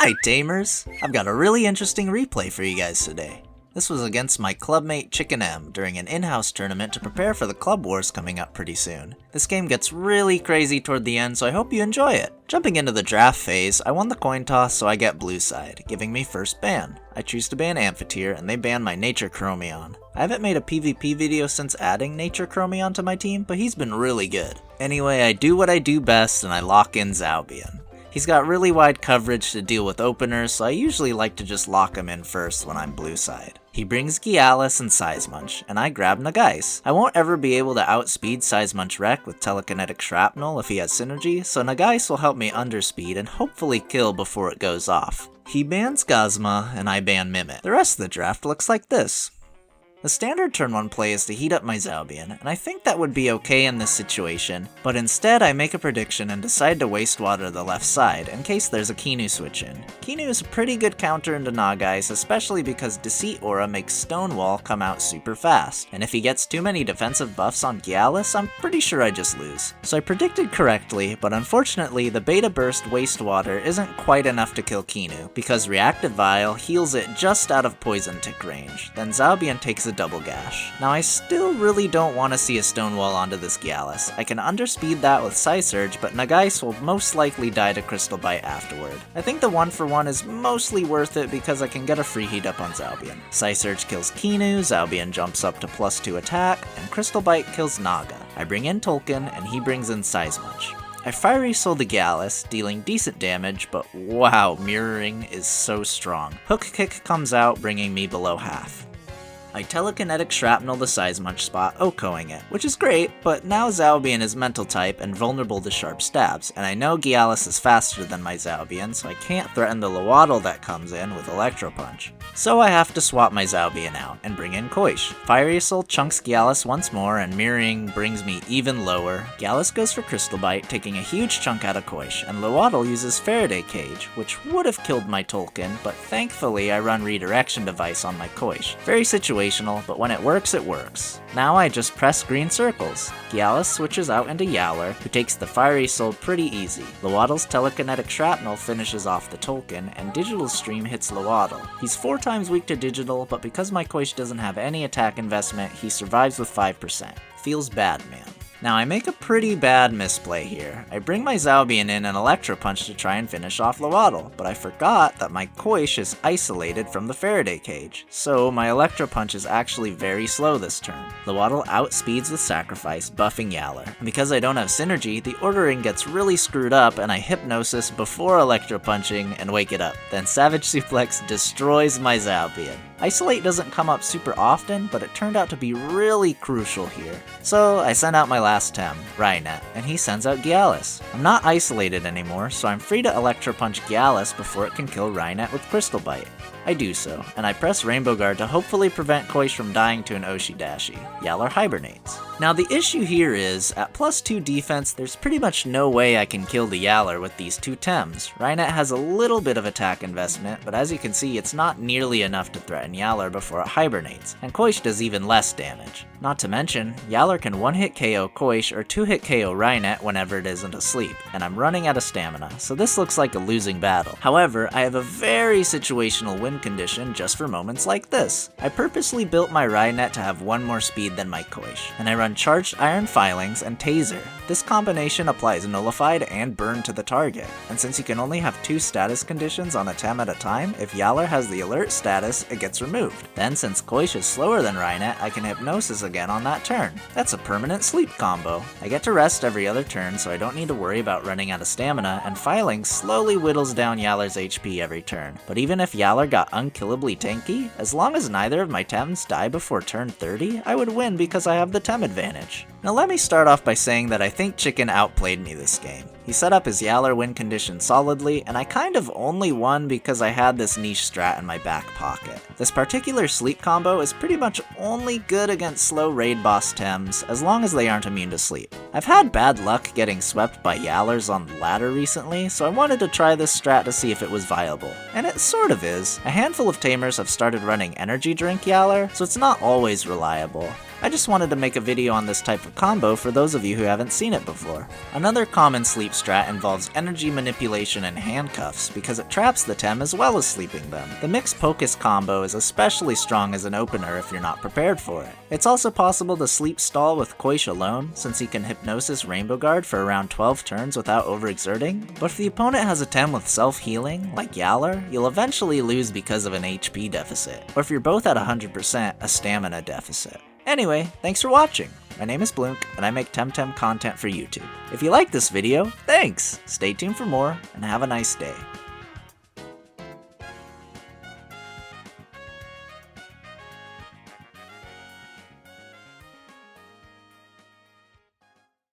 Hi Tamers! I've got a really interesting replay for you guys today. This was against my clubmate Chicken M during an in-house tournament to prepare for the Club Wars coming up pretty soon. This game gets really crazy toward the end, so I hope you enjoy it. Jumping into the draft phase, I won the coin toss, so I get blue side, giving me first ban. I choose to ban Amphitheater, and they ban my Nature Chromion. I haven't made a PvP video since adding Nature Chromion to my team, but he's been really good. Anyway, I do what I do best, and I lock in Zalbian. He's got really wide coverage to deal with openers, so I usually like to just lock him in first when I'm blue side. He brings Gialis and Seismunch, and I grab Nagais. I won't ever be able to outspeed Seismunch Wreck with telekinetic shrapnel if he has synergy, so Nagais will help me underspeed and hopefully kill before it goes off. He bans Gazma, and I ban Mimit. The rest of the draft looks like this. The standard turn 1 play is to heat up my Zalbian, and I think that would be okay in this situation, but instead I make a prediction and decide to waste water the left side in case there's a Kinu switch in. Kinu is a pretty good counter into Nagais, especially because Deceit Aura makes Stonewall come out super fast, and if he gets too many defensive buffs on Gialis, I'm pretty sure I just lose. So I predicted correctly, but unfortunately the Beta Burst waste water isn't quite enough to kill Kinu, because Reactive Vial heals it just out of poison tick range, then Zalbian takes a double gash. Now I still really don't want to see a Stonewall onto this Gialis. I can underspeed that with Psysurge, but Nagais will most likely die to Crystal Bite afterward. I think the 1-for-1 is mostly worth it because I can get a free heat up on Zalbian. Psysurge kills Kinu, Zalbian jumps up to +2 attack, and Crystal Bite kills Naga. I bring in Tolkien, and he brings in Seismunch. I Fiery Soul the Gialis, dealing decent damage, but wow, mirroring is so strong. Hook Kick comes out, bringing me below half. I telekinetic shrapnel the Seismunch spot, OHKOing it, which is great, but now Zalbian is mental type and vulnerable to sharp stabs, and I know Gialis is faster than my Zalbian, so I can't threaten the Lowaddle that comes in with Electro Punch. So I have to swap my Zalbian out and bring in Koish. Fiery Soul chunks Gialis once more, and mirroring brings me even lower. Gialis goes for Crystal Bite, taking a huge chunk out of Koish, and Lowaddle uses Faraday Cage, which would have killed my Tolkien, but thankfully I run Redirection Device on my Koish. Very situational, but when it works, it works. Now I just press green circles. Gialis switches out into Yowlar, who takes the Fiery Soul pretty easy. Lowaddle's telekinetic shrapnel finishes off the Tolkien, and Digital Stream hits Lowaddle. He's 4 times weak to Digital, but because my Koish doesn't have any attack investment, he survives with 5%. Feels bad, man. Now I make a pretty bad misplay here. I bring my Zalbian in an Electro Punch to try and finish off Lowaddle, but I forgot that my Koish is isolated from the Faraday Cage, so my Electro Punch is actually very slow this turn. Lowaddle outspeeds with Sacrifice, buffing Yowlar. And because I don't have synergy, the ordering gets really screwed up and I Hypnosis before Electro Punching and wake it up. Then Savage Suplex destroys my Zalbian. Isolate doesn't come up super often, but it turned out to be really crucial here. So I send out my last Tem, Rainet, and he sends out Gialis. I'm not isolated anymore, so I'm free to Electro Punch Gialis before it can kill Rainet with Crystal Bite. I do so, and I press Rainbow Guard to hopefully prevent Koish from dying to an Oshidashi. Yowlar hibernates. Now the issue here is, at +2 defense, there's pretty much no way I can kill the Yowlar with these 2 Tems. Rainet has a little bit of attack investment, but as you can see, it's not nearly enough to threaten Yowlar before it hibernates, and Koish does even less damage. Not to mention, Yowlar can 1-hit KO Koish or 2-hit KO Rainet whenever it isn't asleep, and I'm running out of stamina, so this looks like a losing battle. However, I have a very situational win condition just for moments like this. I purposely built my Rainet to have 1 more speed than my Koish, and I run Charged Iron Filings and Taser. This combination applies Nullified and Burn to the target, and since you can only have 2 status conditions on a Tem at a time, if Yowlar has the alert status, it gets removed. Then since Koish is slower than Rainet, I can Hypnosis again on that turn. That's a permanent sleep combo. I get to rest every other turn, so I don't need to worry about running out of stamina, and Filings slowly whittles down Yowlar's HP every turn. But even if Yowlar got unkillably tanky, as long as neither of my Tems die before turn 30, I would win because I have the Tem advantage. Now let me start off by saying that I think Chicken outplayed me this game. He set up his Yowlar win condition solidly, and I kind of only won because I had this niche strat in my back pocket. This particular sleep combo is pretty much only good against slow raid boss Tems, as long as they aren't immune to sleep. I've had bad luck getting swept by Yowlars on the ladder recently, so I wanted to try this strat to see if it was viable. And it sort of is. A handful of tamers have started running energy drink Yowlar, so it's not always reliable. I just wanted to make a video on this type of combo for those of you who haven't seen it before. Another common sleep strat involves energy manipulation and handcuffs because it traps the Tem as well as sleeping them. The mixed Pocus combo is especially strong as an opener if you're not prepared for it. It's also possible to sleep stall with Koish alone, since he can Hypnosis Rainbow Guard for around 12 turns without overexerting, but if the opponent has a Tem with self-healing, like Yowlar, you'll eventually lose because of an HP deficit, or if you're both at 100%, a stamina deficit. Anyway, thanks for watching! My name is Blunk, and I make Temtem content for YouTube. If you like this video, thanks! Stay tuned for more, and have a nice day.